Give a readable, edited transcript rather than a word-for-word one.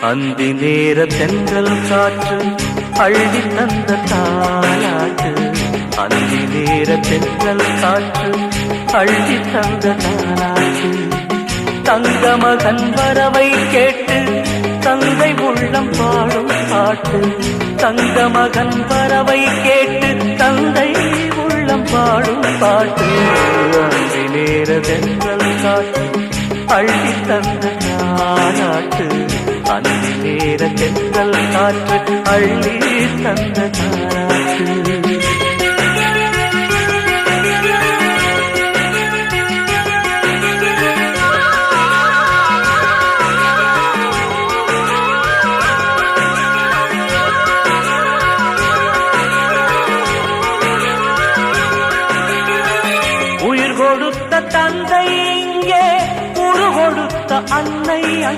அந்தி நேர தென்றல் காற்று அள்ளி தந்த தாலாட்டு. அந்தி நேர தென்றல் காற்று அள்ளி தந்த தாலாட்டு. தங்க மகன் வரவை கேட்டு தந்தை உள்ளம் பாடும் பாட்டு. தங்க மகன் வரவை கேட்டு தந்தை உள்ளம் பாடும் பாட்டு. அந்தி நேர தென்றல் காற்று அள்ளி தந்த தாலாட்டு. அந்தி நேர தென்றல் காற்று அள்ளி தந்த தாலாட்டு. உயிர் கொடுத்த தந்தை இங்கே, உரு கொடுத்த அன்னை